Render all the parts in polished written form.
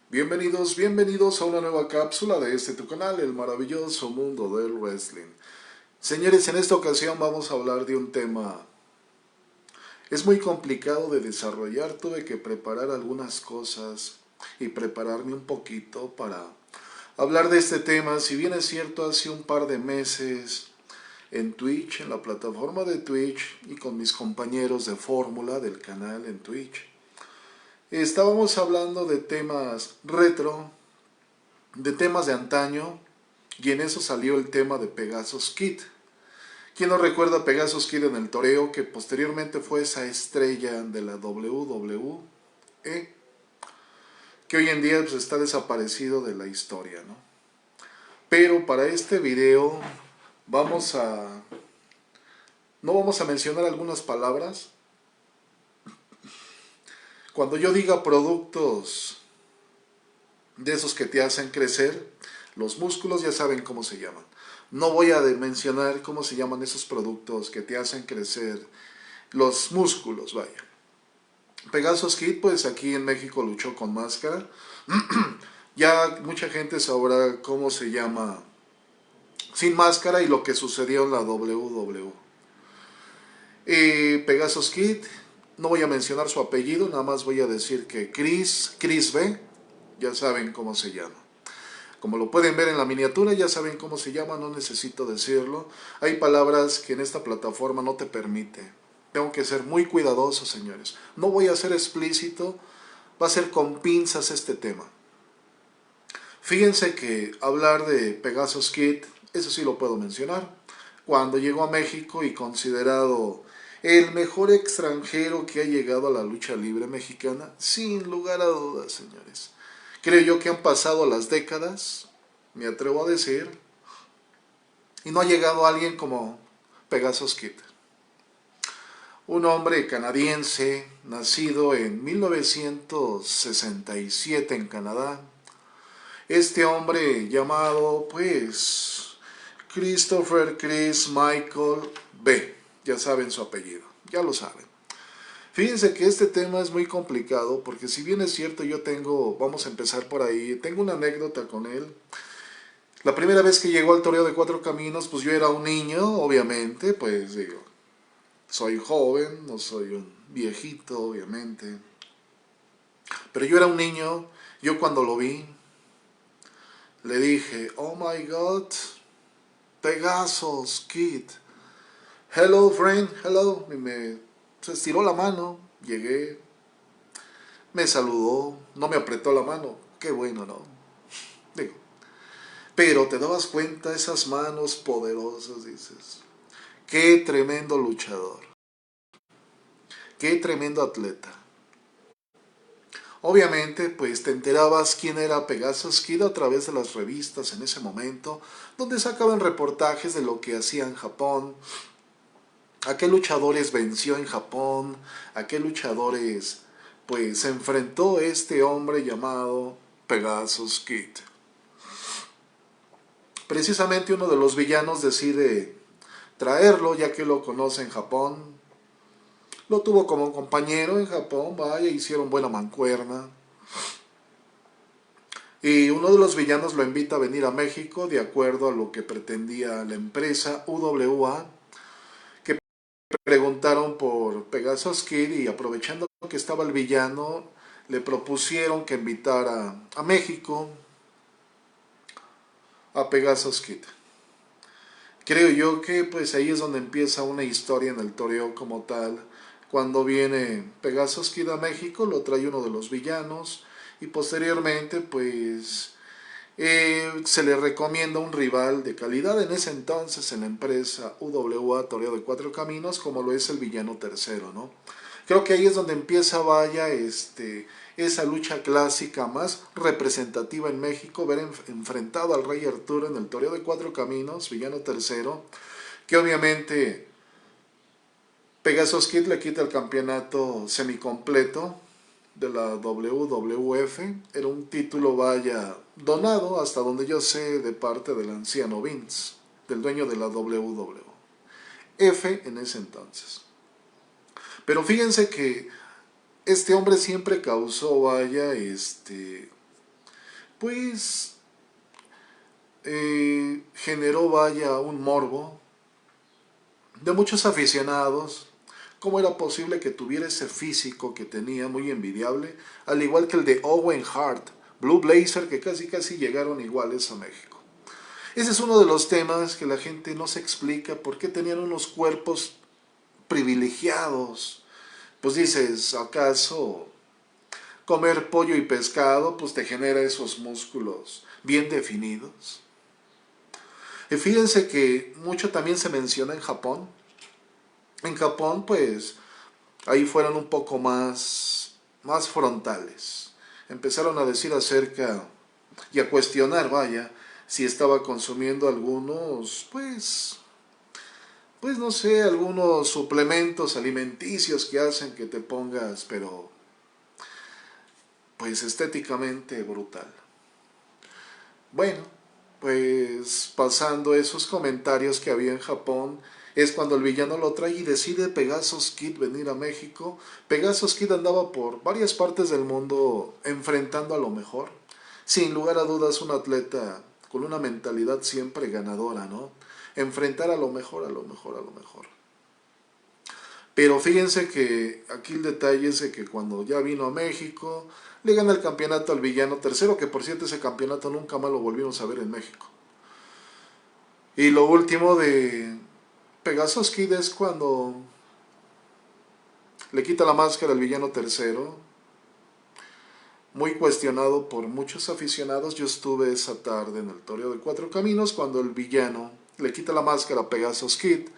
Bienvenidos a una nueva cápsula de tu canal, el maravilloso mundo del wrestling. Señores, en esta ocasión vamos a hablar de un tema. Es muy complicado de desarrollar, tuve que preparar algunas cosas y prepararme un poquito para hablar de este tema. Si bien es cierto, hace un par de meses en Twitch, en la plataforma de Twitch y con mis compañeros de fórmula del canal en Twitch, estábamos hablando de temas retro, de temas de antaño, y en eso salió el tema de Pegasus Kid. ¿Quién no recuerda a Pegasus Kid en el toreo, que posteriormente fue esa estrella de la WWE, que hoy en día pues, está desaparecido de la historia, ¿no? Pero para este video vamos a... no vamos a mencionar algunas palabras. Cuando yo diga productos de esos que te hacen crecer los músculos, ya saben cómo se llaman. No voy a mencionar cómo se llaman esos productos que te hacen crecer los músculos, vaya. Pegasus Kid, pues aquí en México luchó con máscara. Ya mucha gente sabrá cómo se llama sin máscara y lo que sucedió en la WWE. Pegasus Kid, no voy a mencionar su apellido, nada más voy a decir que Chris B, ya saben cómo se llama. Como lo pueden ver en la miniatura, ya saben cómo se llama, no necesito decirlo. Hay palabras que en esta plataforma no te permite. Tengo que ser muy cuidadoso, señores. No voy a ser explícito, va a ser con pinzas este tema. Fíjense que hablar de Pegasus Kid, eso sí lo puedo mencionar. Cuando llegó a México y considerado el mejor extranjero que ha llegado a la lucha libre mexicana, sin lugar a dudas, señores. Creo yo que han pasado las décadas, me atrevo a decir, y no ha llegado alguien como Pegasus Kid. Un hombre canadiense, nacido en 1967 en Canadá. Este hombre llamado, pues, Christopher Chris Michael B. Ya saben su apellido, ya lo saben. Fíjense que este tema es muy complicado porque si bien es cierto vamos a empezar por ahí, tengo una anécdota con él. La primera vez que llegó al toreo de Cuatro Caminos, pues yo era un niño, obviamente, pues digo, soy joven, no soy un viejito, obviamente. Pero yo era un niño, yo cuando lo vi, le dije, oh my God, Pegasus Kid, hello friend, hello, se estiró la mano, llegué, me saludó, no me apretó la mano, qué bueno, ¿no? Digo, pero te dabas cuenta, esas manos poderosas, dices, qué tremendo luchador, qué tremendo atleta. Obviamente, pues te enterabas quién era Pegasus Kid a través de las revistas en ese momento, donde sacaban reportajes de lo que hacía en Japón, a qué luchadores venció en Japón, a qué luchadores pues se enfrentó este hombre llamado Pegasus Kid. Precisamente uno de los villanos decide traerlo, ya que lo conoce en Japón. Lo tuvo como compañero en Japón, vaya, hicieron buena mancuerna. Y uno de los villanos lo invita a venir a México de acuerdo a lo que pretendía la empresa UWA, que preguntaron por Pegasus Kid y aprovechando que estaba el villano, le propusieron que invitara a México a Pegasus Kid. Creo yo que pues ahí es donde empieza una historia en el toreo como tal. Cuando viene Pegasus Kid a México, lo trae uno de los villanos y posteriormente pues se le recomienda un rival de calidad en ese entonces en la empresa UWA Toreo de Cuatro Caminos, como lo es el villano tercero, ¿no? Creo que ahí es donde empieza, vaya, esa lucha clásica más representativa en México, ver enfrentado al Rey Arturo en el Toreo de Cuatro Caminos, villano tercero, que obviamente Pegasus Kid le quita el campeonato semicompleto de la WWF. Era un título, vaya, donado, hasta donde yo sé, de parte del anciano Vince, del dueño de la WWF en ese entonces. Pero fíjense que este hombre siempre causó, vaya, pues generó, vaya, un morbo de muchos aficionados. ¿Cómo era posible que tuviera ese físico que tenía, muy envidiable, al igual que el de Owen Hart, Blue Blazer, que casi casi llegaron iguales a México? Ese es uno de los temas que la gente no se explica, por qué tenían unos cuerpos privilegiados. Pues dices, ¿acaso comer pollo y pescado pues te genera esos músculos bien definidos? Y fíjense que mucho también se menciona en Japón. En Japón pues ahí fueron un poco más frontales. Empezaron a decir acerca y a cuestionar, vaya, si estaba consumiendo algunos, pues no sé, algunos suplementos alimenticios que hacen que te pongas, pero pues estéticamente brutal. Bueno, pues pasando esos comentarios que había en Japón, es cuando el villano lo trae y decide Pegasus Kid venir a México. Pegasus Kid andaba por varias partes del mundo enfrentando a lo mejor. Sin lugar a dudas, un atleta con una mentalidad siempre ganadora, ¿no? Enfrentar a lo mejor, a lo mejor, a lo mejor. Pero fíjense que aquí el detalle es de que cuando ya vino a México, le gana el campeonato al villano tercero, que por cierto ese campeonato nunca más lo volvimos a ver en México. Y lo último de Pegasus Kid es cuando le quita la máscara al villano tercero, muy cuestionado por muchos aficionados. Yo estuve esa tarde en el Toreo de Cuatro Caminos cuando el villano le quita la máscara a Pegasus Kid,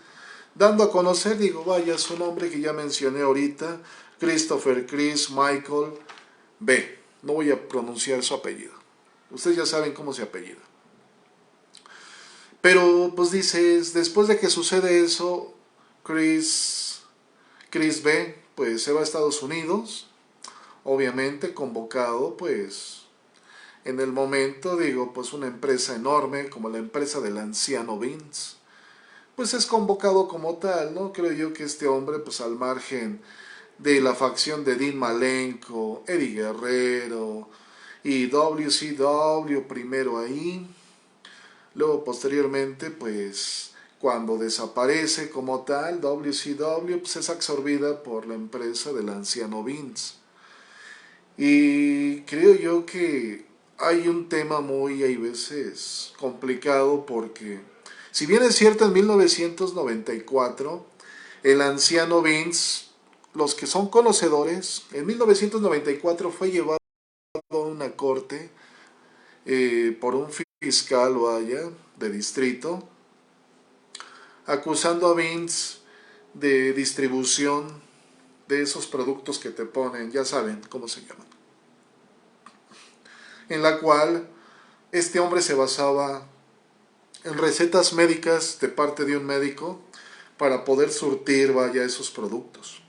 dando a conocer, digo, vaya, su nombre que ya mencioné ahorita, Christopher Chris Michael B. No voy a pronunciar su apellido. Ustedes ya saben cómo se apellida. Pero pues dices, después de que sucede eso, Chris B. pues se va a Estados Unidos, obviamente convocado pues en el momento, digo, pues una empresa enorme como la empresa del anciano Vince, pues es convocado como tal, ¿no? Creo yo que este hombre pues al margen de la facción de Dean Malenko, Eddie Guerrero y WCW primero ahí, luego posteriormente pues cuando desaparece como tal WCW pues es absorbida por la empresa del anciano Vince. Y creo yo que hay un tema muy, hay veces, complicado porque, si bien es cierto, en 1994, el anciano Vince, los que son conocedores, en 1994 fue llevado a una corte por un fiscal o haya de distrito, acusando a Vince de distribución de esos productos que te ponen, ya saben cómo se llaman, en la cual este hombre se basaba en recetas médicas de parte de un médico para poder surtir, vaya, esos productos.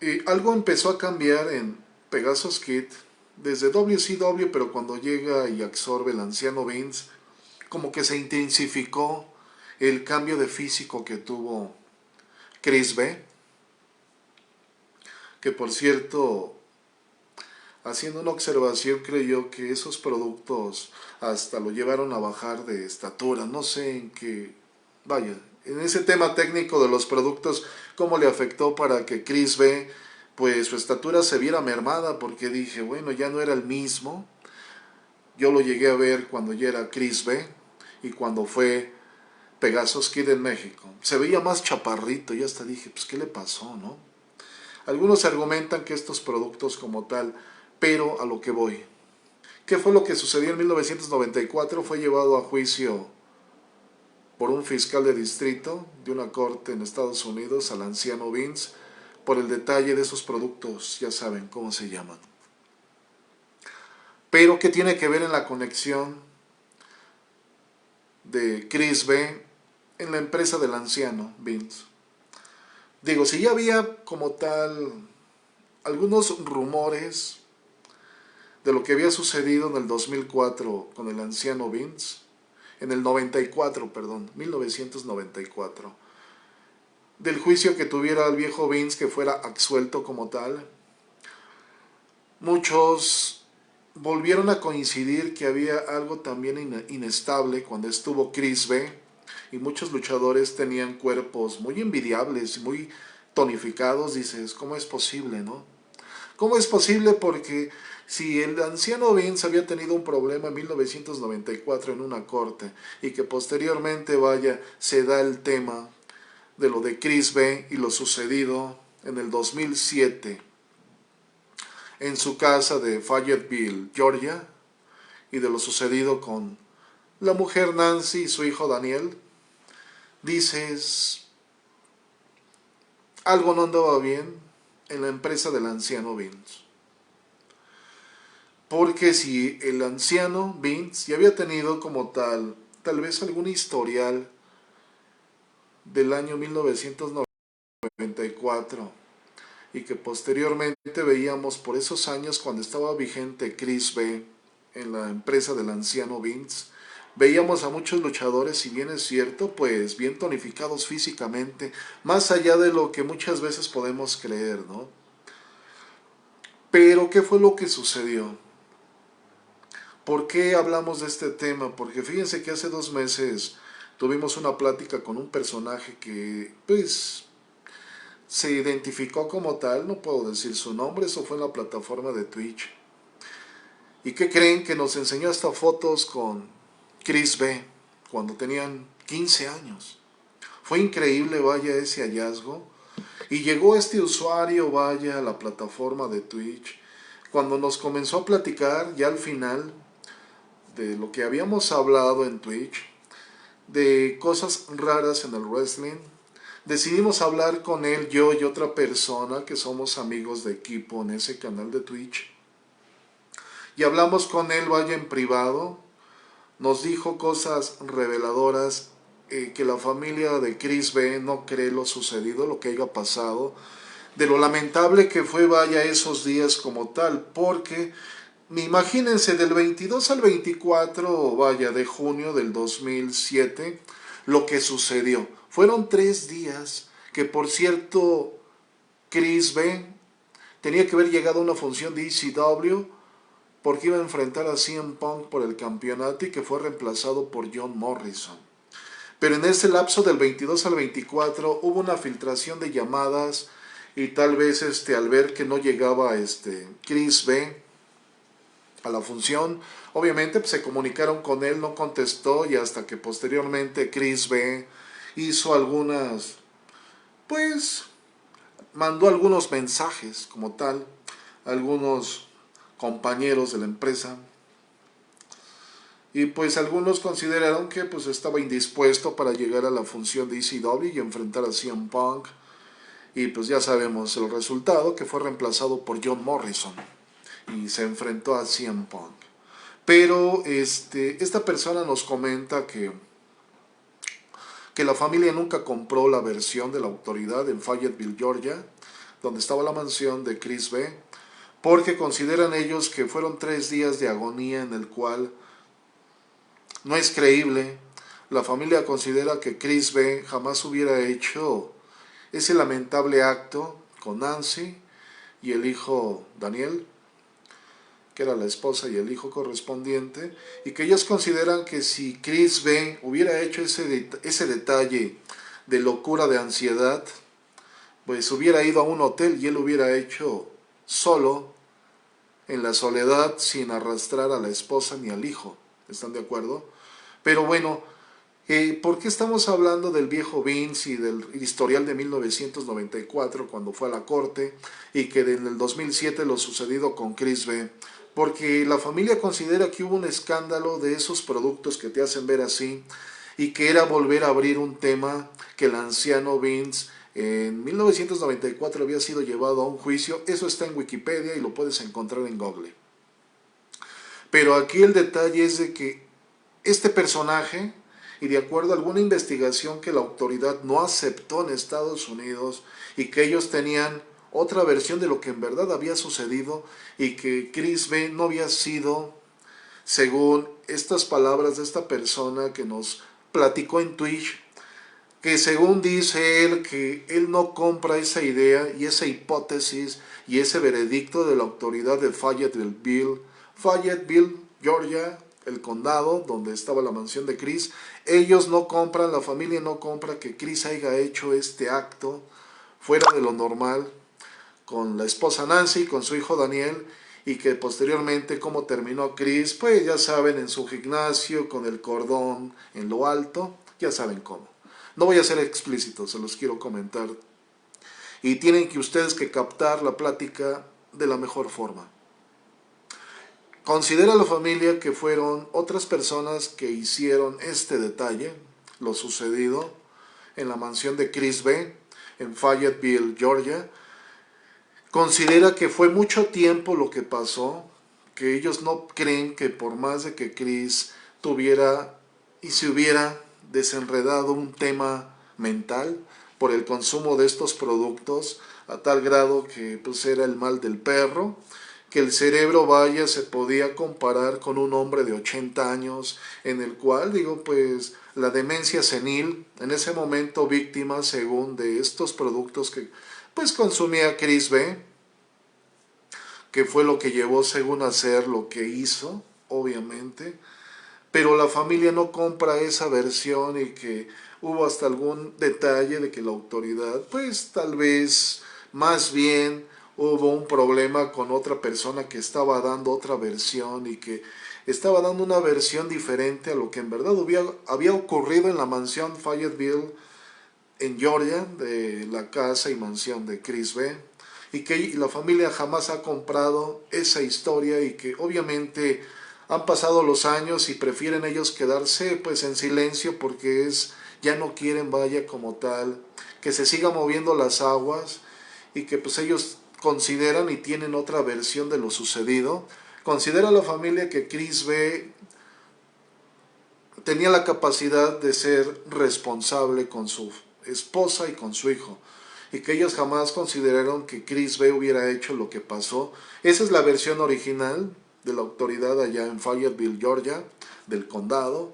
Y algo empezó a cambiar en Pegasus Kid desde WCW, pero cuando llega y absorbe el anciano Vince, como que se intensificó el cambio de físico que tuvo Chris B, que por cierto, haciendo una observación, creo yo que esos productos hasta lo llevaron a bajar de estatura. No sé en qué, vaya, en ese tema técnico de los productos, cómo le afectó para que Chris B, pues su estatura se viera mermada, porque dije, bueno, ya no era el mismo. Yo lo llegué a ver cuando ya era Chris B y cuando fue Pegasus Kid en México. Se veía más chaparrito y hasta dije, pues, ¿qué le pasó, no? Algunos argumentan que estos productos como tal, pero a lo que voy. ¿Qué fue lo que sucedió en 1994? Fue llevado a juicio por un fiscal de distrito de una corte en Estados Unidos al anciano Vince por el detalle de esos productos, ya saben cómo se llaman. Pero ¿qué tiene que ver en la conexión de Chris B en la empresa del anciano Vince? Digo, si ya había como tal algunos rumores de lo que había sucedido en el 2004 con el anciano Vince, en el 94, perdón, 1994, del juicio que tuviera el viejo Vince que fuera absuelto como tal. Muchos volvieron a coincidir que había algo también inestable cuando estuvo Chris B. Y muchos luchadores tenían cuerpos muy envidiables, muy tonificados. Dices, ¿cómo es posible, no? ¿Cómo es posible? Porque si el anciano Vince había tenido un problema en 1994 en una corte y que posteriormente, vaya, se da el tema de lo de Chris B y lo sucedido en el 2007 en su casa de Fayetteville, Georgia, y de lo sucedido con la mujer Nancy y su hijo Daniel, dices, algo no andaba bien en la empresa del anciano Vince. Porque si el anciano Vince ya había tenido como tal vez algún historial del año 1994 y que posteriormente veíamos por esos años cuando estaba vigente Chris B en la empresa del anciano Vince, veíamos a muchos luchadores, si bien es cierto, pues bien tonificados físicamente, más allá de lo que muchas veces podemos creer, ¿no? Pero ¿qué fue lo que sucedió? ¿Por qué hablamos de este tema? Porque fíjense que hace 2 meses tuvimos una plática con un personaje que, pues, se identificó como tal, no puedo decir su nombre, eso fue en la plataforma de Twitch. ¿Y qué creen? Que nos enseñó hasta fotos con Chris B cuando tenían 15 años. Fue increíble, vaya, ese hallazgo. Y llegó este usuario, vaya, a la plataforma de Twitch. Cuando nos comenzó a platicar, ya al final, de lo que habíamos hablado en Twitch, de cosas raras en el wrestling, decidimos hablar con él, yo y otra persona que somos amigos de equipo en ese canal de Twitch. Y hablamos con él, vaya, en privado. Nos dijo cosas reveladoras, que la familia de Chris B no cree lo sucedido, lo que haya pasado, de lo lamentable que fue, vaya, esos días como tal, porque imagínense, del 22 al 24, vaya, de junio del 2007, lo que sucedió. Fueron 3 días que, por cierto, Chris B tenía que haber llegado a una función de ECW porque iba a enfrentar a CM Punk por el campeonato y que fue reemplazado por John Morrison. Pero en ese lapso del 22 al 24 hubo una filtración de llamadas y tal vez al ver que no llegaba Chris B a la función, obviamente pues, se comunicaron con él, no contestó y hasta que posteriormente Chris B hizo algunas, pues mandó algunos mensajes como tal, algunos compañeros de la empresa, y pues algunos consideraron que pues estaba indispuesto para llegar a la función de ECW y enfrentar a CM Punk, y pues ya sabemos el resultado, que fue reemplazado por John Morrison y se enfrentó a CM Punk. Pero esta persona nos comenta que la familia nunca compró la versión de la autoridad en Fayetteville, Georgia, donde estaba la mansión de Chris B, porque consideran ellos que fueron 3 días de agonía en el cual no es creíble. La familia considera que Chris B jamás hubiera hecho ese lamentable acto con Nancy y el hijo Daniel, que era la esposa y el hijo correspondiente, y que ellos consideran que si Chris B hubiera hecho ese detalle de locura, de ansiedad, pues hubiera ido a un hotel y él hubiera hecho solo, en la soledad, sin arrastrar a la esposa ni al hijo. ¿Están de acuerdo? Pero bueno, ¿por qué estamos hablando del viejo Vince y del historial de 1994 cuando fue a la corte y que en el 2007 lo sucedido con Chris B? Porque la familia considera que hubo un escándalo de esos productos que te hacen ver así y que era volver a abrir un tema que el anciano Vince en 1994 había sido llevado a un juicio. Eso está en Wikipedia y lo puedes encontrar en Google. Pero aquí el detalle es de que este personaje, y de acuerdo a alguna investigación que la autoridad no aceptó en Estados Unidos y que ellos tenían otra versión de lo que en verdad había sucedido y que Chris B no había sido, según estas palabras de esta persona que nos platicó en Twitch, que según dice él, que él no compra esa idea y esa hipótesis y ese veredicto de la autoridad de Fayetteville, Fayetteville, Georgia, el condado donde estaba la mansión de Chris. Ellos no compran, la familia no compra que Chris haya hecho este acto fuera de lo normal con la esposa Nancy, con su hijo Daniel, y que posteriormente cómo terminó Chris, pues ya saben, en su gimnasio con el cordón en lo alto, ya saben cómo. No voy a ser explícito, se los quiero comentar. Y tienen que ustedes que captar la plática de la mejor forma. Considera la familia que fueron otras personas que hicieron este detalle, lo sucedido en la mansión de Chris B. en Fayetteville, Georgia. Considera que fue mucho tiempo lo que pasó, que ellos no creen que por más de que Chris tuviera y se hubiera desenredado un tema mental por el consumo de estos productos, a tal grado que pues era el mal del perro, que el cerebro vaya se podía comparar con un hombre de 80 años, en el cual digo pues la demencia senil, en ese momento víctima según de estos productos que pues consumía Chris B, que fue lo que llevó según a hacer lo que hizo, obviamente, pero la familia no compra esa versión y que hubo hasta algún detalle de que la autoridad, pues tal vez más bien hubo un problema con otra persona que estaba dando otra versión y que estaba dando una versión diferente a lo que en verdad había ocurrido en la mansión Fayetteville en Georgia, de la casa y mansión de Chris B. Y que la familia jamás ha comprado esa historia y que obviamente han pasado los años y prefieren ellos quedarse pues en silencio porque ya no quieren vaya como tal que se sigan moviendo las aguas y que pues ellos consideran y tienen otra versión de lo sucedido. Considera la familia que Chris B tenía la capacidad de ser responsable con su esposa y con su hijo, y que ellos jamás consideraron que Chris B hubiera hecho lo que pasó. Esa es la versión original de la autoridad allá en Fayetteville, Georgia, del condado,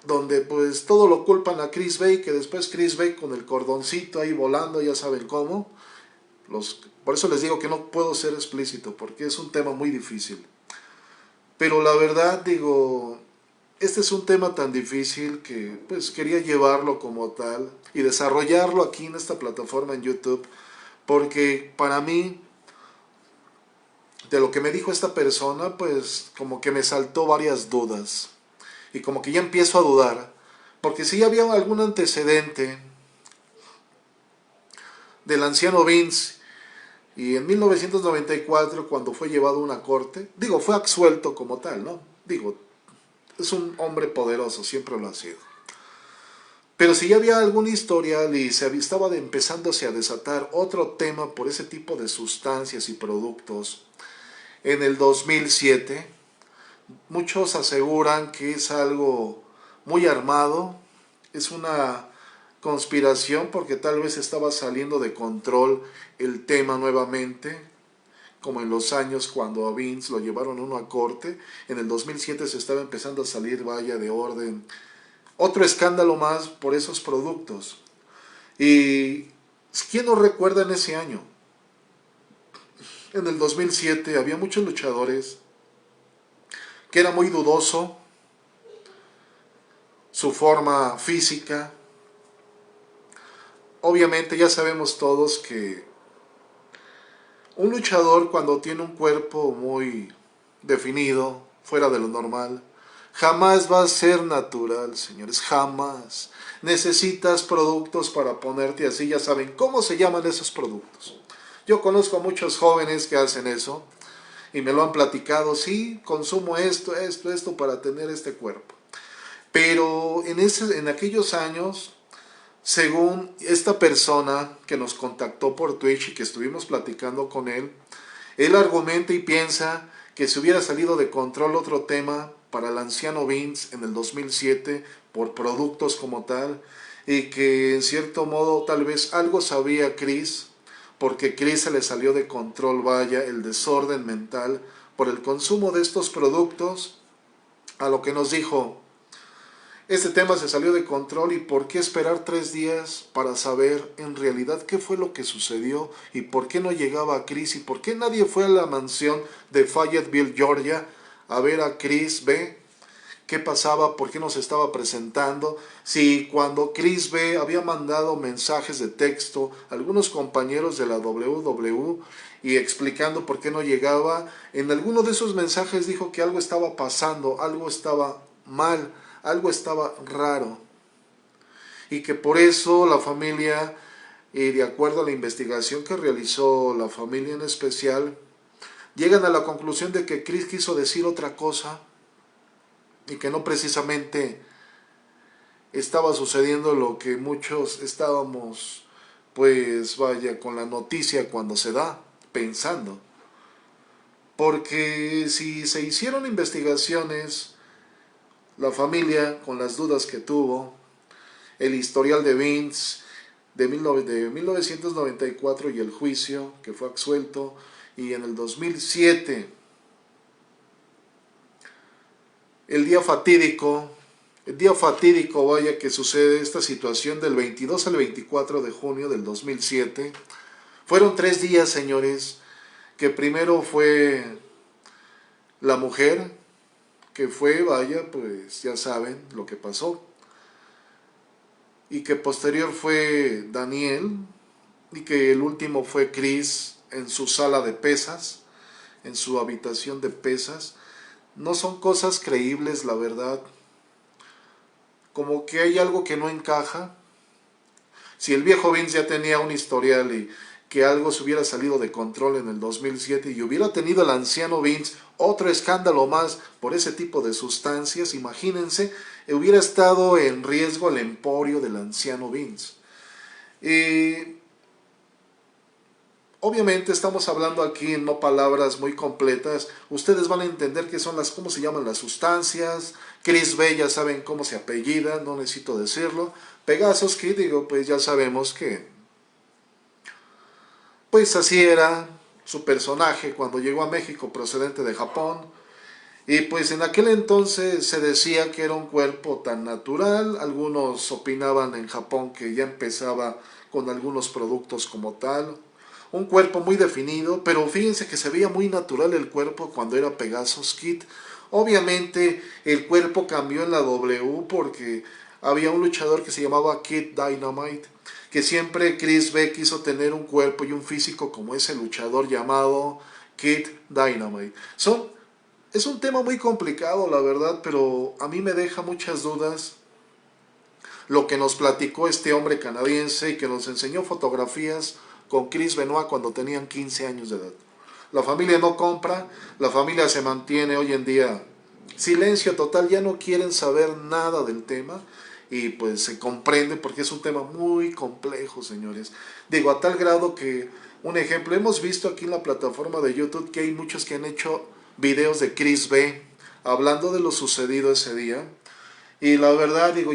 donde pues todo lo culpan a Chris B, y que después Chris B con el cordoncito ahí volando, ya saben cómo. Por eso les digo que no puedo ser explícito, porque es un tema muy difícil. Pero la verdad, digo, este es un tema tan difícil que pues quería llevarlo como tal y desarrollarlo aquí en esta plataforma en YouTube, porque para mí, de lo que me dijo esta persona, pues como que me saltó varias dudas y como que ya empiezo a dudar, porque si ya había algún antecedente del anciano Vince, y en 1994 cuando fue llevado a una corte, digo, fue absuelto como tal, ¿no? Digo, es un hombre poderoso, siempre lo ha sido. Pero si ya había algún historial y estaba empezándose a desatar otro tema por ese tipo de sustancias y productos, en el 2007, muchos aseguran que es algo muy armado, es una conspiración porque tal vez estaba saliendo de control el tema nuevamente, como en los años cuando a Vince lo llevaron a una corte. En el 2007 se estaba empezando a salir vaya de orden otro escándalo más por esos productos. Y ¿quién nos recuerda en ese año? En el 2007 había muchos luchadores que era muy dudoso su forma física. Obviamente ya sabemos todos que un luchador cuando tiene un cuerpo muy definido, fuera de lo normal, jamás va a ser natural, señores, jamás. Necesitas productos para ponerte así, ya saben cómo se llaman esos productos. Yo conozco a muchos jóvenes que hacen eso y me lo han platicado, sí, consumo esto para tener este cuerpo. Pero en aquellos años, según esta persona que nos contactó por Twitch y que estuvimos platicando con él argumenta y piensa que si hubiera salido de control otro tema para el anciano Vince en el 2007 por productos como tal, y que en cierto modo tal vez algo sabía Chris, porque Chris se le salió de control, vaya, el desorden mental por el consumo de estos productos, a lo que nos dijo: Este tema se salió de control y ¿por qué esperar 3 días para saber en realidad qué fue lo que sucedió y por qué no llegaba a Chris y por qué nadie fue a la mansión de Fayetteville, Georgia, a ver a Chris B? ¿Qué pasaba? ¿Por qué no se estaba presentando? Si cuando Chris B había mandado mensajes de texto a algunos compañeros de la WW y explicando por qué no llegaba, en alguno de esos mensajes dijo que algo estaba pasando, algo estaba mal, algo estaba raro. Y que por eso la familia, de acuerdo a la investigación que realizó la familia en especial, llegan a la conclusión de que Chris quiso decir otra cosa y que no precisamente estaba sucediendo lo que muchos estábamos, pues vaya, con la noticia cuando se da, pensando. Porque si se hicieron investigaciones, la familia, con las dudas que tuvo, el historial de Vince de 1994 y el juicio, que fue absuelto, y en el 2007, el día fatídico, vaya, que sucede esta situación del 22 al 24 de junio del 2007. Fueron 3 días, señores, que primero fue la mujer, que fue, vaya, pues ya saben lo que pasó. Y que posterior fue Daniel, y que el último fue Chris en su sala de pesas, en su habitación de pesas. No son cosas creíbles, la verdad. Como que hay algo que no encaja. Si el viejo Vince ya tenía un historial y que algo se hubiera salido de control en el 2007 y hubiera tenido el anciano Vince otro escándalo más por ese tipo de sustancias, imagínense, hubiera estado en riesgo el emporio del anciano Vince. Obviamente estamos hablando aquí en no palabras muy completas. Ustedes van a entender qué son cómo se llaman las sustancias. Chris B ya saben cómo se apellida, no necesito decirlo. Pegasus Kid, digo, pues ya sabemos que pues así era su personaje cuando llegó a México procedente de Japón. Y pues en aquel entonces se decía que era un cuerpo tan natural. Algunos opinaban en Japón que ya empezaba con algunos productos como tal. Un cuerpo muy definido, pero fíjense que se veía muy natural el cuerpo cuando era Pegasus Kid. Obviamente el cuerpo cambió en la W porque había un luchador que se llamaba Kid Dynamite, que siempre Chris B quiso tener un cuerpo y un físico como ese luchador llamado Kid Dynamite. Es un tema muy complicado, la verdad, pero a mí me deja muchas dudas lo que nos platicó este hombre canadiense y que nos enseñó fotografías con Chris Benoit cuando tenían 15 años de edad. La familia no compra, la familia se mantiene hoy en día silencio total, ya no quieren saber nada del tema y pues se comprende porque es un tema muy complejo, señores. Digo, a tal grado que, un ejemplo, hemos visto aquí en la plataforma de YouTube que hay muchos que han hecho videos de Chris B hablando de lo sucedido ese día. Y la verdad, digo,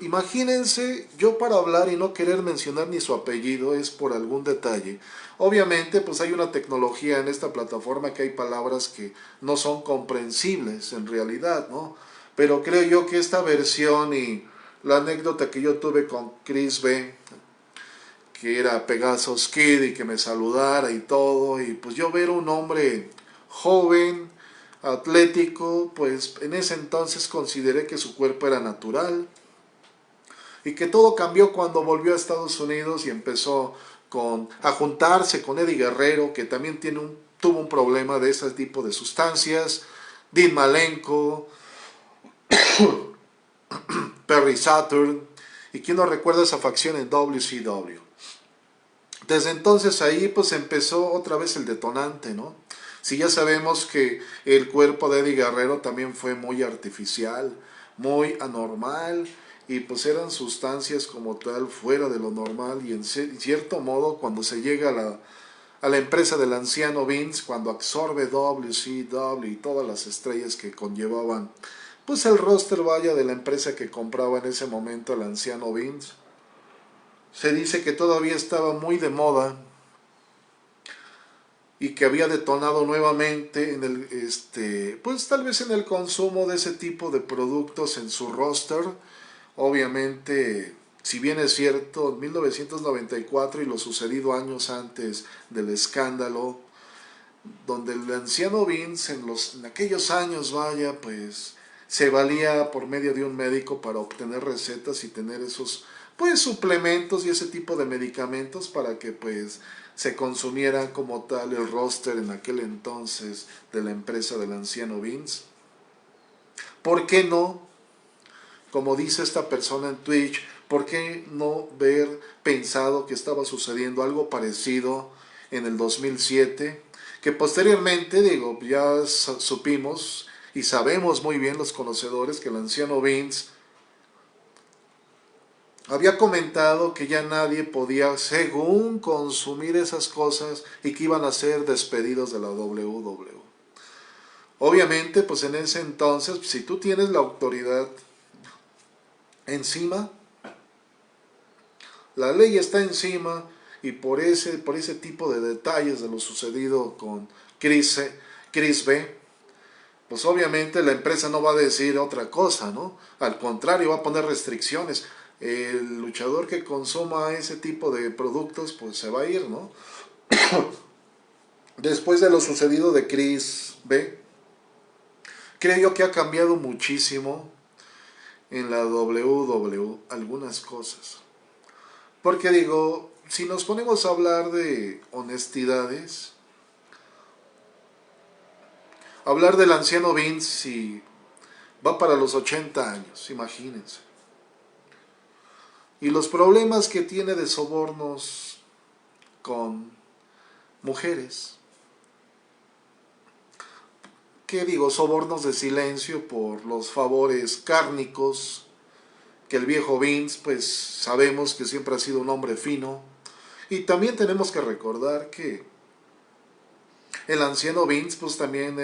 imagínense, yo para hablar y no querer mencionar ni su apellido es por algún detalle. Obviamente, pues hay una tecnología en esta plataforma que hay palabras que no son comprensibles en realidad, ¿no? Pero creo yo que esta versión y la anécdota que yo tuve con Chris B, que era Pegasus Kid y que me saludara y todo, y pues yo ver un hombre joven, atlético, pues en ese entonces consideré que su cuerpo era natural y que todo cambió cuando volvió a Estados Unidos y empezó a juntarse con Eddie Guerrero, que también tuvo un problema de ese tipo de sustancias, Dean Malenko, Perry Saturn, y quién no recuerda esa facción en WCW. Desde entonces ahí pues empezó otra vez el detonante, ¿no? Si ya sabemos que el cuerpo de Eddie Guerrero también fue muy artificial, muy anormal, y pues eran sustancias como tal fuera de lo normal, y en cierto modo cuando se llega a la empresa del anciano Vince, cuando absorbe WCW y todas las estrellas que conllevaban, pues el roster vaya de la empresa que compraba en ese momento el anciano Vince, se dice que todavía estaba muy de moda y que había detonado nuevamente en el, pues tal vez en el consumo de ese tipo de productos en su roster. Obviamente, si bien es cierto, en 1994 y lo sucedido años antes del escándalo, donde el anciano Vince en aquellos años, vaya, pues se valía por medio de un médico para obtener recetas y tener esos pues suplementos y ese tipo de medicamentos para que pues se consumiera como tal el roster en aquel entonces de la empresa del anciano Vince. ¿Por qué no? Como dice esta persona en Twitch, ¿por qué no ver pensado que estaba sucediendo algo parecido en el 2007? Que posteriormente, digo, ya supimos y sabemos muy bien los conocedores que el anciano Vince había comentado que ya nadie podía, según, consumir esas cosas y que iban a ser despedidos de la WWE. Obviamente, pues en ese entonces, si tú tienes la autoridad encima, la ley está encima, y por ese tipo de detalles de lo sucedido con Chris B, pues obviamente la empresa no va a decir otra cosa, ¿no? Al contrario, va a poner restricciones. El luchador que consuma ese tipo de productos, pues se va a ir, ¿no? Después de lo sucedido de Chris B, creo yo que ha cambiado muchísimo en la WWE algunas cosas. Porque digo, si nos ponemos a hablar de honestidades, hablar del anciano Vince, si va para los 80 años, imagínense. Y los problemas que tiene de sobornos con mujeres. ¿Qué digo? Sobornos de silencio por los favores cárnicos, que el viejo Vince, pues sabemos que siempre ha sido un hombre fino. Y también tenemos que recordar que el anciano Vince, pues también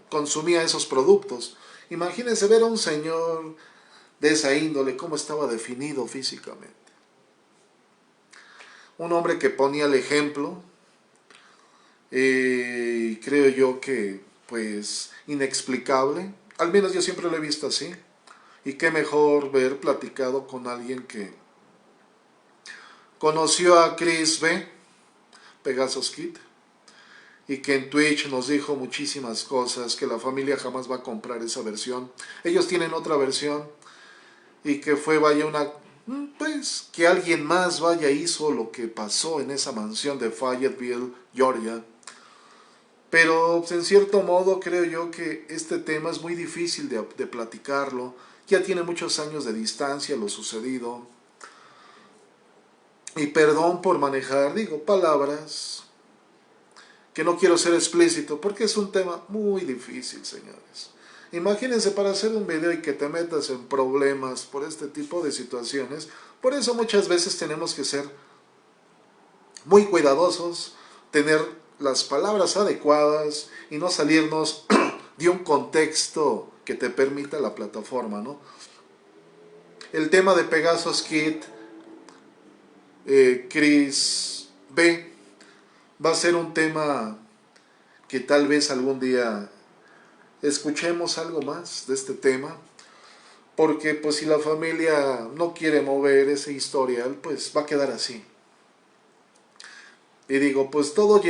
consumía esos productos. Imagínense ver a un señor de esa índole, cómo estaba definido físicamente. Un hombre que ponía el ejemplo, creo yo que, pues, inexplicable. Al menos yo siempre lo he visto así. Y qué mejor ver platicado con alguien que conoció a Chris B, Pegasus Kid, y que en Twitch nos dijo muchísimas cosas, que la familia jamás va a comprar esa versión. Ellos tienen otra versión, y que fue, vaya, pues, que alguien más, vaya, hizo lo que pasó en esa mansión de Fayetteville, Georgia. Pero pues, en cierto modo creo yo que este tema es muy difícil de platicarlo. Ya tiene muchos años de distancia lo sucedido. Y perdón por manejar, digo, palabras que no quiero ser explícito porque es un tema muy difícil, señores. Imagínense para hacer un video y que te metas en problemas por este tipo de situaciones. Por eso muchas veces tenemos que ser muy cuidadosos, tener las palabras adecuadas y no salirnos de un contexto que te permita la plataforma, ¿no? El tema de Pegasus Kid, Chris B, va a ser un tema que tal vez algún día escuchemos algo más de este tema, porque pues si la familia no quiere mover ese historial, pues va a quedar así. Y digo, pues toda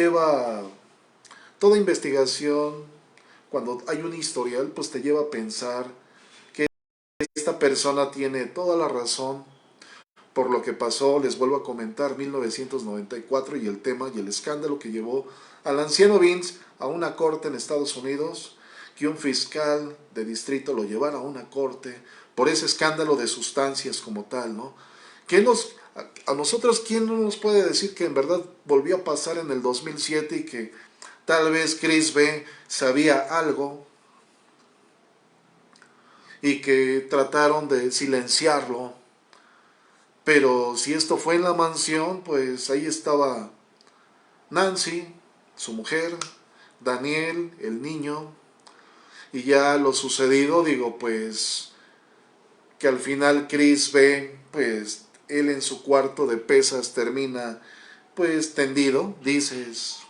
investigación, cuando hay un historial, pues te lleva a pensar que esta persona tiene toda la razón por lo que pasó. Les vuelvo a comentar 1994 y el tema y el escándalo que llevó al anciano Vince a una corte en Estados Unidos, que un fiscal de distrito lo llevara a una corte por ese escándalo de sustancias como tal, ¿no? A nosotros, ¿quién no nos puede decir que en verdad volvió a pasar en el 2007 y que tal vez Chris B sabía algo y que trataron de silenciarlo? Pero si esto fue en la mansión, pues ahí estaba Nancy, su mujer, Daniel, el niño, y ya lo sucedido, digo, pues que al final Chris ve, pues él en su cuarto de pesas termina pues tendido, dices,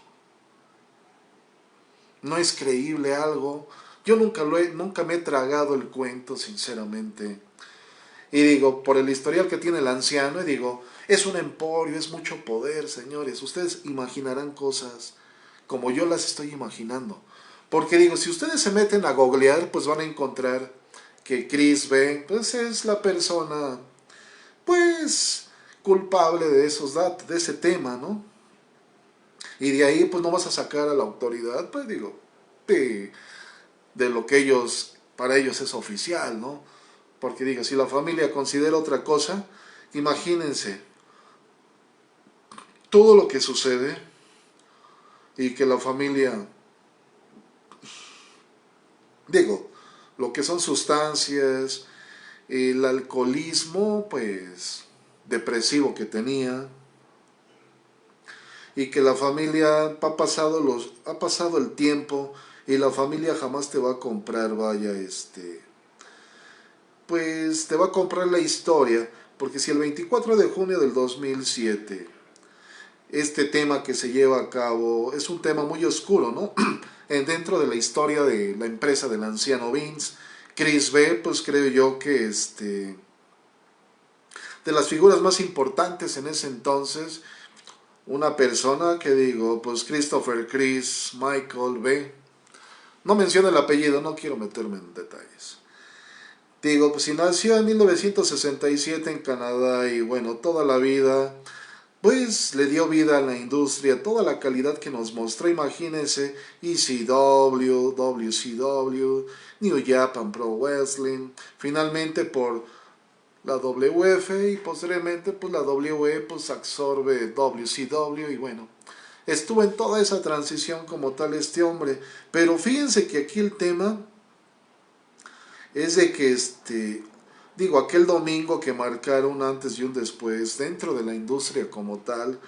no es creíble algo. Yo nunca me he tragado el cuento, sinceramente. Y digo, por el historial que tiene el anciano, y digo, es un emporio, es mucho poder, señores. Ustedes imaginarán cosas como yo las estoy imaginando. Porque digo, si ustedes se meten a googlear, pues van a encontrar que Chris B, pues es la persona, pues, culpable de esos datos, de ese tema, ¿no? Y de ahí, pues, no vas a sacar a la autoridad, pues, digo, de, de lo que ellos, para ellos es oficial, ¿no? Porque digo, si la familia considera otra cosa, imagínense todo lo que sucede y que la familia, digo, lo que son sustancias, el alcoholismo, pues, depresivo que tenía, y que la familia ha pasado el tiempo y la familia jamás te va a comprar, vaya, pues te va a comprar la historia, porque si el 24 de junio del 2007 este tema que se lleva a cabo es un tema muy oscuro, ¿no? Dentro de la historia de la empresa del anciano Vince, Chris B, pues creo yo que de las figuras más importantes en ese entonces, una persona que digo, pues Christopher Chris Michael B. No menciono el apellido, no quiero meterme en detalles. Digo, pues si nació en 1967 en Canadá y bueno, toda la vida, pues le dio vida a la industria, toda la calidad que nos mostró, imagínense, ECW, WCW, New Japan Pro Wrestling, finalmente por la WF y posteriormente pues la WWE pues absorbe WCW y bueno, estuvo en toda esa transición como tal este hombre, pero fíjense que aquí el tema es de que digo, aquel domingo que marcaron un antes y un después dentro de la industria como tal,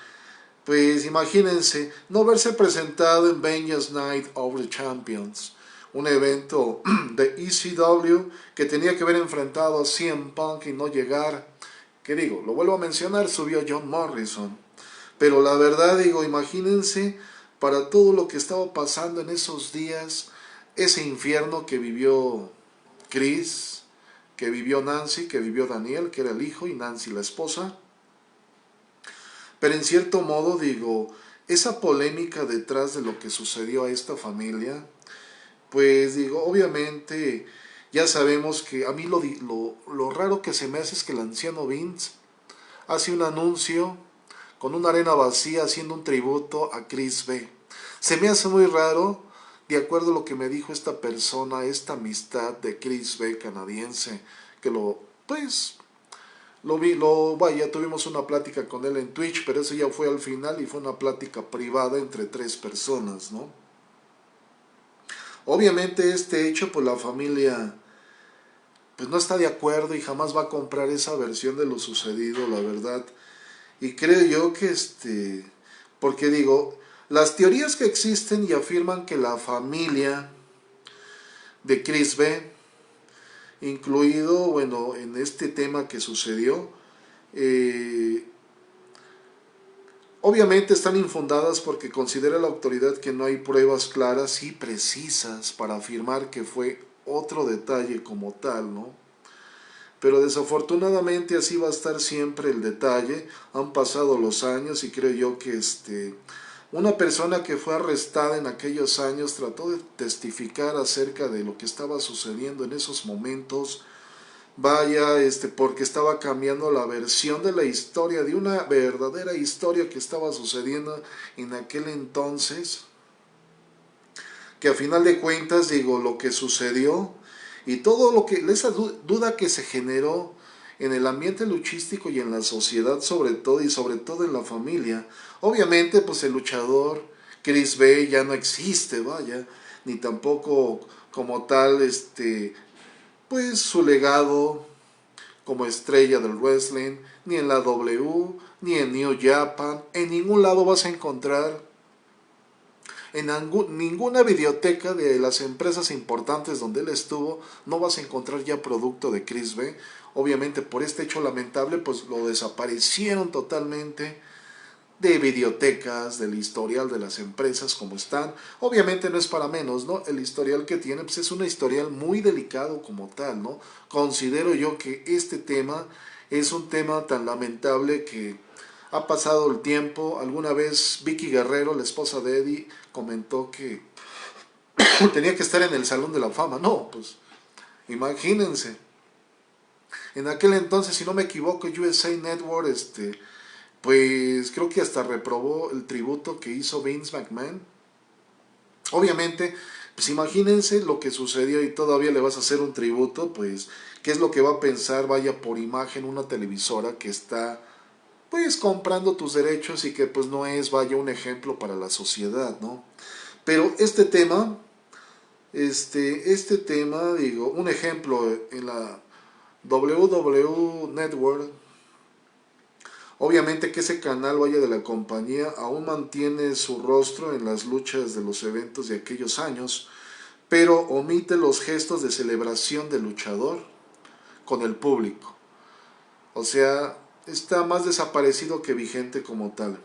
pues imagínense no verse presentado en Vengeance Night of the Champions, un evento de ECW que tenía que haber enfrentado a CM Punk y no llegar, que digo, lo vuelvo a mencionar, subió John Morrison, pero la verdad digo, imagínense para todo lo que estaba pasando en esos días, ese infierno que vivió Chris, que vivió Nancy, que vivió Daniel, que era el hijo, y Nancy la esposa. Pero en cierto modo digo, esa polémica detrás de lo que sucedió a esta familia, pues digo, obviamente ya sabemos que a mí lo raro que se me hace es que el anciano Vince hace un anuncio con una arena vacía haciendo un tributo a Chris B. Se me hace muy raro, de acuerdo a lo que me dijo esta persona, esta amistad de Chris B canadiense, que pues, vaya, tuvimos una plática con él en Twitch, pero eso ya fue al final y fue una plática privada entre tres personas, ¿no? Obviamente este hecho, pues la familia, pues no está de acuerdo y jamás va a comprar esa versión de lo sucedido, la verdad. Y creo yo que porque digo, las teorías que existen y afirman que la familia de Chris B, incluido, bueno, en este tema que sucedió, eh, obviamente están infundadas porque considera la autoridad que no hay pruebas claras y precisas para afirmar que fue otro detalle como tal, ¿no? Pero desafortunadamente así va a estar siempre el detalle. Han pasado los años y creo yo que una persona que fue arrestada en aquellos años trató de testificar acerca de lo que estaba sucediendo en esos momentos. Vaya, porque estaba cambiando la versión de la historia, de una verdadera historia que estaba sucediendo en aquel entonces, que a final de cuentas, digo, lo que sucedió y todo lo que, esa duda que se generó en el ambiente luchístico y en la sociedad sobre todo, y sobre todo en la familia, obviamente pues el luchador Chris B ya no existe, vaya, ni tampoco como tal, pues su legado como estrella del wrestling, ni en la W, ni en New Japan, en ningún lado vas a encontrar, en ninguna videoteca de las empresas importantes donde él estuvo, no vas a encontrar ya producto de Chris B. Obviamente por este hecho lamentable, pues lo desaparecieron totalmente de videotecas, del historial de las empresas, como están. Obviamente no es para menos, ¿no? El historial que tiene, pues es un historial muy delicado como tal, ¿no? Considero yo que este tema es un tema tan lamentable que ha pasado el tiempo. Alguna vez Vicky Guerrero, la esposa de Eddie, comentó que tenía que estar en el Salón de la Fama. No, pues imagínense. En aquel entonces, si no me equivoco, USA Network, pues creo que hasta reprobó el tributo que hizo Vince McMahon. Obviamente, pues imagínense lo que sucedió y todavía le vas a hacer un tributo, pues, ¿qué es lo que va a pensar, vaya, por imagen una televisora que está, pues, comprando tus derechos y que, pues, no es, vaya, un ejemplo para la sociedad, ¿no? Pero este tema, digo, un ejemplo en la WWE Network. Obviamente que ese canal, vaya, de la compañía aún mantiene su rostro en las luchas de los eventos de aquellos años, pero omite los gestos de celebración del luchador con el público. O sea, está más desaparecido que vigente como tal.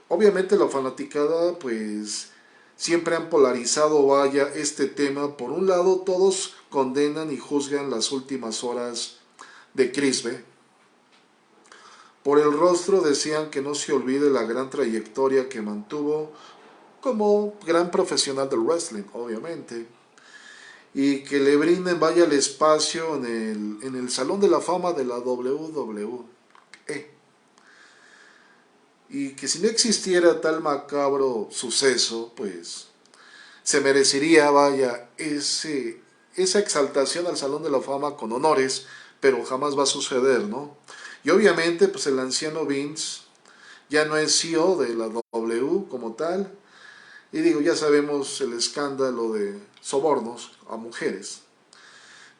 Obviamente la fanaticada, pues, siempre han polarizado, vaya, este tema. Por un lado, todos condenan y juzgan las últimas horas de Chris B. Por el rostro decían que no se olvide la gran trayectoria que mantuvo como gran profesional del wrestling, obviamente, y que le brinden, vaya, el espacio en el Salón de la Fama de la WWE. Y que si no existiera tal macabro suceso, pues se merecería, vaya, esa exaltación al Salón de la Fama con honores, pero jamás va a suceder, ¿no? Y obviamente, pues el anciano Vince ya no es CEO de la W como tal. Y digo, ya sabemos el escándalo de sobornos a mujeres.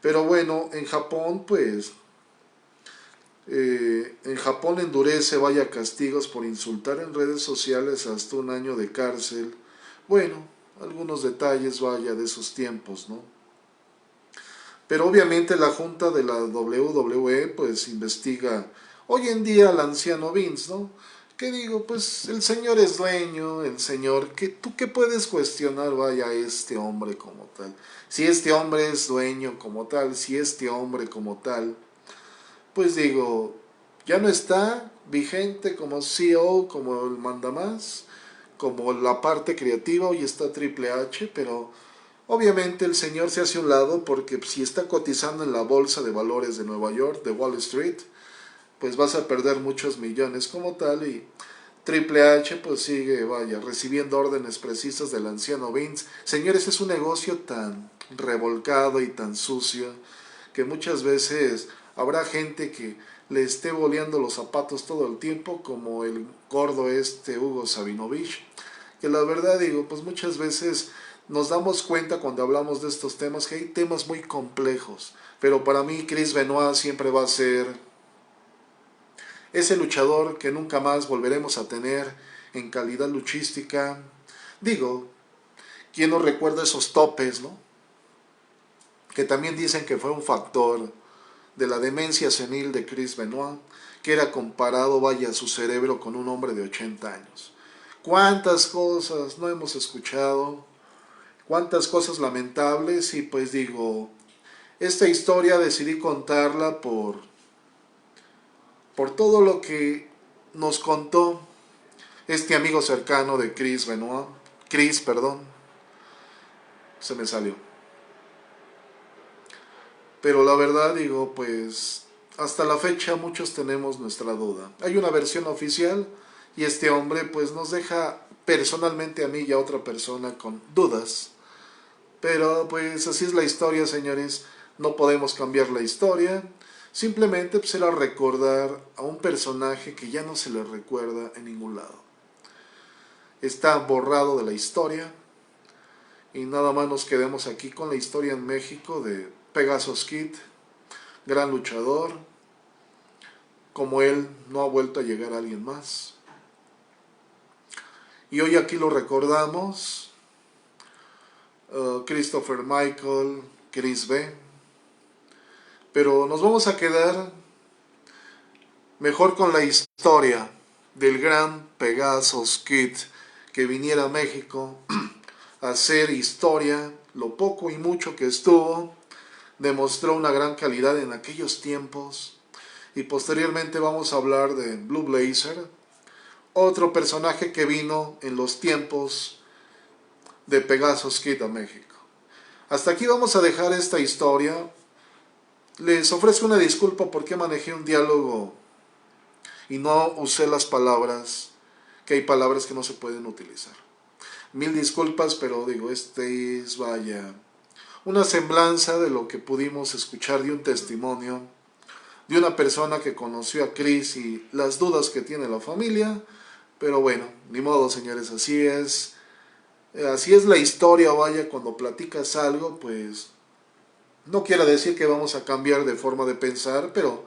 Pero bueno, en Japón, pues, en Japón endurece, vaya, castigos por insultar en redes sociales hasta 1 año de cárcel. Bueno, algunos detalles, vaya, de esos tiempos, ¿no? Pero obviamente la junta de la WWE, pues, investiga hoy en día al anciano Vince, ¿no? ¿Qué digo? Pues el señor es dueño, el señor, ¿tú qué puedes cuestionar, vaya, a este hombre como tal? Si este hombre es dueño como tal, si este hombre como tal, pues digo, ya no está vigente como CEO, como el mandamás, como la parte creativa, hoy está Triple H, pero obviamente el señor se hace a un lado porque si está cotizando en la bolsa de valores de Nueva York, de Wall Street, pues vas a perder muchos millones como tal. Y Triple H pues sigue, vaya, recibiendo órdenes precisas del anciano Vince. Señores, es un negocio tan revolcado y tan sucio que muchas veces habrá gente que le esté boleando los zapatos todo el tiempo, como el gordo Hugo Sabinovich, que la verdad digo, pues muchas veces nos damos cuenta cuando hablamos de estos temas que hay temas muy complejos, pero para mí Chris Benoit siempre va a ser ese luchador que nunca más volveremos a tener en calidad luchística. Digo, ¿quién no recuerda esos topes, no? Que también dicen que fue un factor de la demencia senil de Chris Benoit, que era comparado, vaya, su cerebro con un hombre de 80 años. ¿Cuántas cosas no hemos escuchado? ¿Cuántas cosas lamentables? Y pues digo, esta historia decidí contarla por todo lo que nos contó este amigo cercano de Chris Benoit. Chris, perdón, se me salió. Pero la verdad digo, pues hasta la fecha muchos tenemos nuestra duda. Hay una versión oficial y este hombre pues nos deja personalmente a mí y a otra persona con dudas. Pero pues así es la historia, señores. No podemos cambiar la historia. Simplemente pues era recordar a un personaje que ya no se le recuerda en ningún lado. Está borrado de la historia. Y nada más nos quedemos aquí con la historia en México de Pegasus Kid, gran luchador. Como él no ha vuelto a llegar a alguien más. Y hoy aquí lo recordamos. Christopher Michael, Chris B. Pero nos vamos a quedar mejor con la historia. del gran Pegasus Kid que viniera a México a hacer historia. Lo poco y mucho que estuvo, demostró una gran calidad en aquellos tiempos. Y posteriormente vamos a hablar de Blue Blazer, otro personaje que vino en los tiempos de Pegasus Kid a México. Hasta aquí vamos a dejar esta historia. Les ofrezco una disculpa porque manejé un diálogo y no usé las palabras, que hay palabras que no se pueden utilizar. Mil disculpas, pero digo, este es, vaya, una semblanza de lo que pudimos escuchar de un testimonio de una persona que conoció a Chris y las dudas que tiene la familia. Pero bueno, ni modo, señores, así es. Así es la historia, vaya, cuando platicas algo, pues no quiere decir que vamos a cambiar de forma de pensar, pero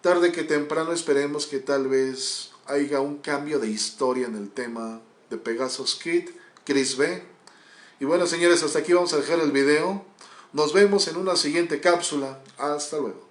tarde que temprano esperemos que tal vez haya un cambio de historia en el tema de Pegasus Kid, Chris B. Y bueno, señores, hasta aquí vamos a dejar el video. Nos vemos en una siguiente cápsula. Hasta luego.